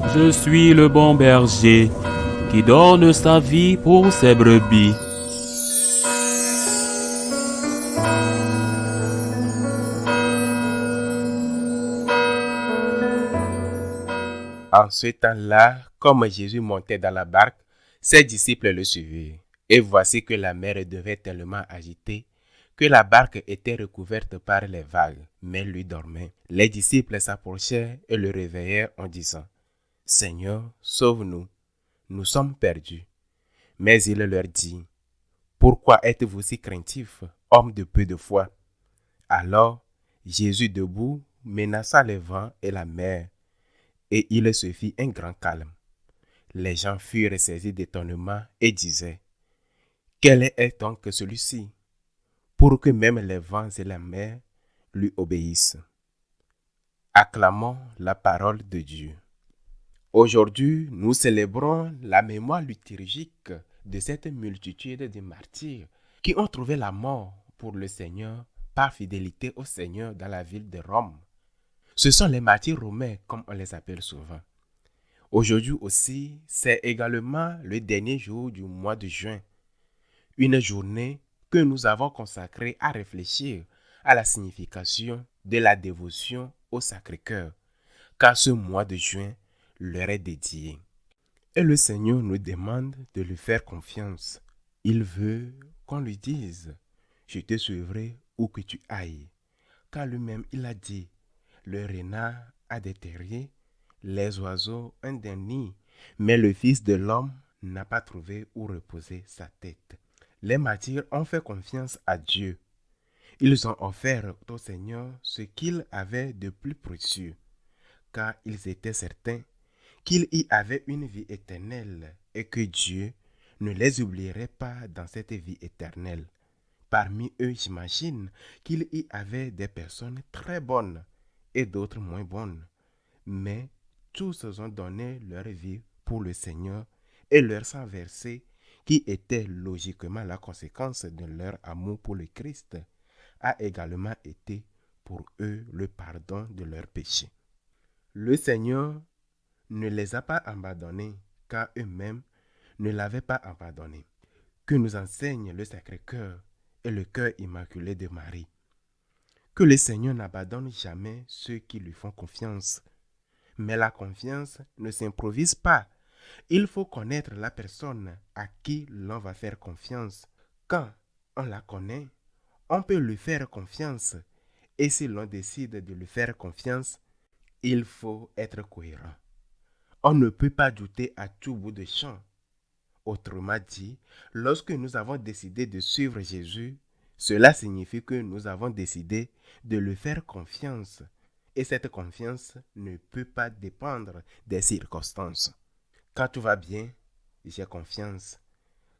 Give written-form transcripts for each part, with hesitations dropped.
Je suis le bon berger qui donne sa vie pour ses brebis. En ce temps-là, comme Jésus montait dans la barque, ses disciples le suivirent. Et voici que la mer devait tellement agitée que la barque était recouverte par les vagues, mais lui dormait. Les disciples s'approchèrent et le réveillèrent en disant, « Seigneur, sauve-nous, nous sommes perdus. » Mais il leur dit, « Pourquoi êtes-vous si craintifs, hommes de peu de foi ?» Alors, Jésus debout menaça le vent et la mer, et il se fit un grand calme. Les gens furent saisis d'étonnement et disaient, « Quel est donc celui-ci, pour que même les vents et la mer lui obéissent ?» Acclamons la parole de Dieu. Aujourd'hui, nous célébrons la mémoire liturgique de cette multitude de martyrs qui ont trouvé la mort pour le Seigneur par fidélité au Seigneur dans la ville de Rome. Ce sont les martyrs romains, comme on les appelle souvent. Aujourd'hui aussi, c'est également le dernier jour du mois de juin, une journée que nous avons consacrée à réfléchir à la signification de la dévotion au Sacré-Cœur, car ce mois de juin leur est dédié. Et le Seigneur nous demande de lui faire confiance. Il veut qu'on lui dise « Je te suivrai où que tu ailles », car lui-même il a dit « Le renard a des terriers, les oiseaux ont des nids, mais le Fils de l'homme n'a pas trouvé où reposer sa tête. » Les martyrs ont fait confiance à Dieu. Ils ont offert au Seigneur ce qu'ils avaient de plus précieux, car ils étaient certains qu'il y avait une vie éternelle et que Dieu ne les oublierait pas dans cette vie éternelle. Parmi eux, j'imagine qu'il y avait des personnes très bonnes et d'autres moins bonnes, mais tous ont donné leur vie pour le Seigneur et leur sang versé, qui était logiquement la conséquence de leur amour pour le Christ, a également été pour eux le pardon de leurs péchés. Le Seigneur ne les a pas abandonnés, car eux-mêmes ne l'avaient pas abandonné. Que nous enseigne le Sacré-Cœur et le cœur immaculé de Marie. Que le Seigneur n'abandonne jamais ceux qui lui font confiance. Mais la confiance ne s'improvise pas. Il faut connaître la personne à qui l'on va faire confiance. Quand on la connaît, on peut lui faire confiance. Et si l'on décide de lui faire confiance, il faut être cohérent. On ne peut pas douter à tout bout de champ. Autrement dit, lorsque nous avons décidé de suivre Jésus, cela signifie que nous avons décidé de lui faire confiance. Et cette confiance ne peut pas dépendre des circonstances. Quand tout va bien, j'ai confiance.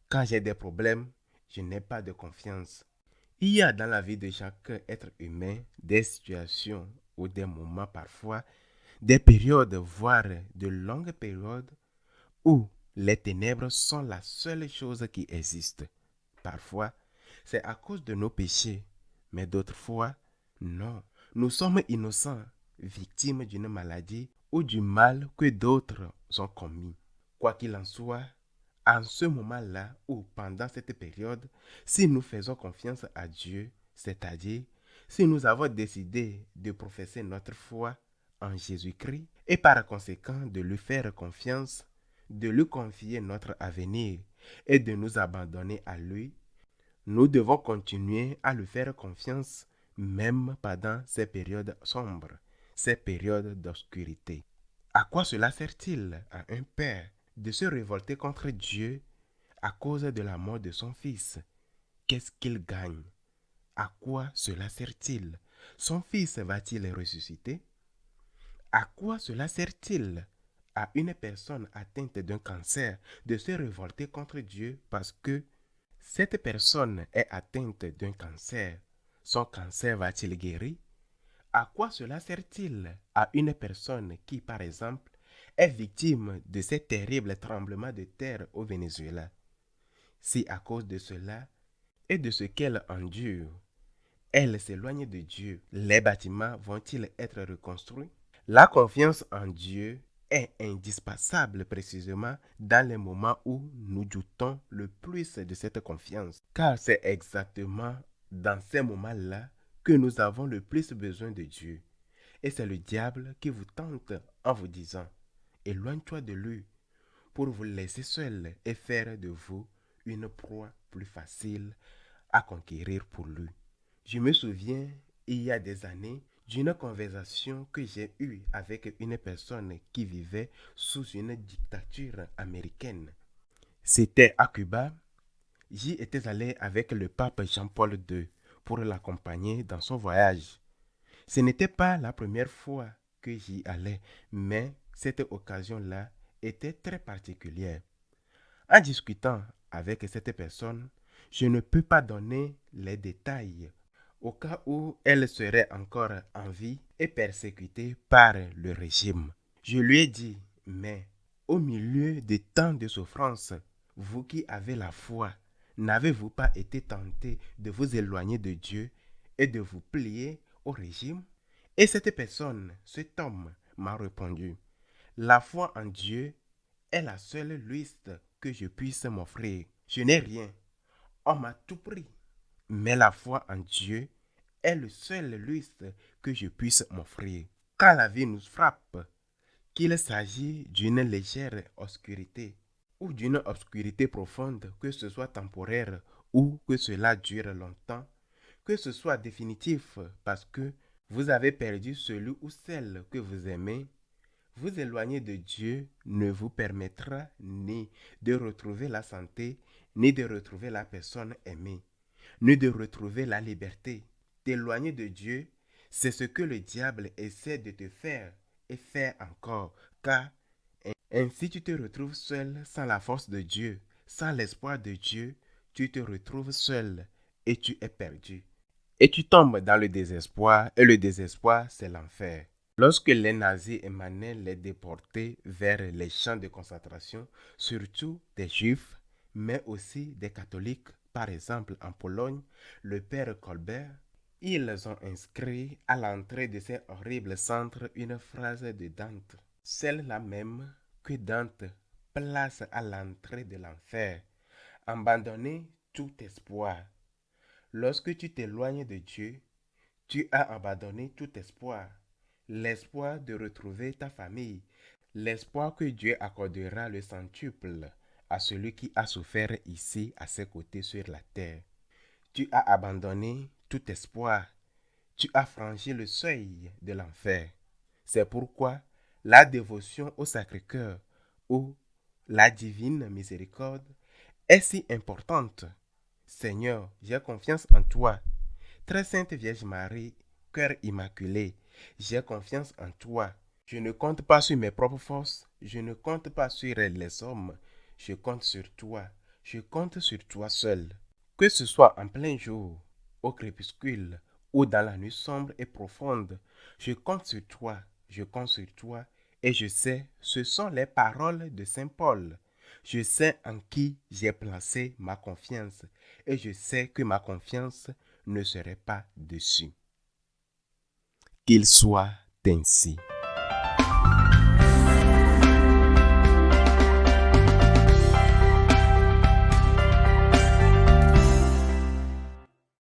Quand j'ai des problèmes, je n'ai pas de confiance. Il y a dans la vie de chaque être humain des situations ou des moments parfois, des périodes, voire de longues périodes, où les ténèbres sont la seule chose qui existe. Parfois, c'est à cause de nos péchés, mais d'autres fois, non. Nous sommes innocents, victimes d'une maladie ou du mal que d'autres ont commis. Quoi qu'il en soit, en ce moment-là ou pendant cette période, si nous faisons confiance à Dieu, c'est-à-dire si nous avons décidé de professer notre foi en Jésus-Christ et par conséquent de lui faire confiance, de lui confier notre avenir et de nous abandonner à lui, nous devons continuer à lui faire confiance même pendant ces périodes sombres, ces périodes d'obscurité. À quoi cela sert-il à un père de se révolter contre Dieu à cause de la mort de son fils? Qu'est-ce qu'il gagne? À quoi cela sert-il? Son fils va-t-il ressusciter? À quoi cela sert-il à une personne atteinte d'un cancer de se révolter contre Dieu parce que cette personne est atteinte d'un cancer? Son cancer va-t-il guérir? À quoi cela sert-il à une personne qui, par exemple, est victime de ces terribles tremblements de terre au Venezuela? Si à cause de cela et de ce qu'elle endure, elle s'éloigne de Dieu, les bâtiments vont-ils être reconstruits? La confiance en Dieu est indispensable précisément dans les moments où nous doutons le plus de cette confiance. Car c'est exactement dans ces moments-là que nous avons le plus besoin de Dieu. Et c'est le diable qui vous tente en vous disant « Éloigne-toi de lui » pour vous laisser seul et faire de vous une proie plus facile à conquérir pour lui. Je me souviens, il y a des années, d'une conversation que j'ai eue avec une personne qui vivait sous une dictature américaine. C'était à Cuba. J'y étais allé avec le pape Jean-Paul II pour l'accompagner dans son voyage. Ce n'était pas la première fois que j'y allais, mais cette occasion-là était très particulière. En discutant avec cette personne, je ne peux pas donner les détails au cas où elle serait encore en vie et persécutée par le régime. Je lui ai dit, mais au milieu de tant de souffrances, vous qui avez la foi, n'avez-vous pas été tenté de vous éloigner de Dieu et de vous plier au régime? Et cette personne, cet homme, m'a répondu, la foi en Dieu est la seule lustre que je puisse m'offrir. Je n'ai rien. On m'a tout pris. Mais la foi en Dieu est le seul lustre que je puisse m'offrir. Quand la vie nous frappe, qu'il s'agit d'une légère obscurité ou d'une obscurité profonde, que ce soit temporaire ou que cela dure longtemps, que ce soit définitif parce que vous avez perdu celui ou celle que vous aimez, vous éloigner de Dieu ne vous permettra ni de retrouver la santé, ni de retrouver la personne aimée, ni de retrouver la liberté. T'éloigner de Dieu, c'est ce que le diable essaie de te faire et faire encore, car ainsi tu te retrouves seul sans la force de Dieu, sans l'espoir de Dieu, tu te retrouves seul et tu es perdu. Et tu tombes dans le désespoir, et le désespoir, c'est l'enfer. Lorsque les nazis émanaient les déportés vers les champs de concentration, surtout des juifs, mais aussi des catholiques, par exemple en Pologne, le père Colbert, ils ont inscrit à l'entrée de ces horribles centres une phrase de Dante, celle-là même que Dante place à l'entrée de l'enfer. Abandonner tout espoir. Lorsque tu t'éloignes de Dieu, tu as abandonné tout espoir. L'espoir de retrouver ta famille, l'espoir que Dieu accordera le centuple à celui qui a souffert ici à ses côtés sur la terre. Tu as abandonné tout espoir. Tu as franchi le seuil de l'enfer. C'est pourquoi la dévotion au Sacré-Cœur ou la divine miséricorde est si importante. Seigneur, j'ai confiance en toi. Très Sainte Vierge Marie, cœur immaculé, j'ai confiance en toi. Je ne compte pas sur mes propres forces, je ne compte pas sur les hommes, je compte sur toi, je compte sur toi seul. Que ce soit en plein jour, au crépuscule ou dans la nuit sombre et profonde, je compte sur toi, je compte sur toi et je sais, ce sont les paroles de Saint Paul. Je sais en qui j'ai placé ma confiance et je sais que ma confiance ne serait pas déçue. Qu'il soit ainsi.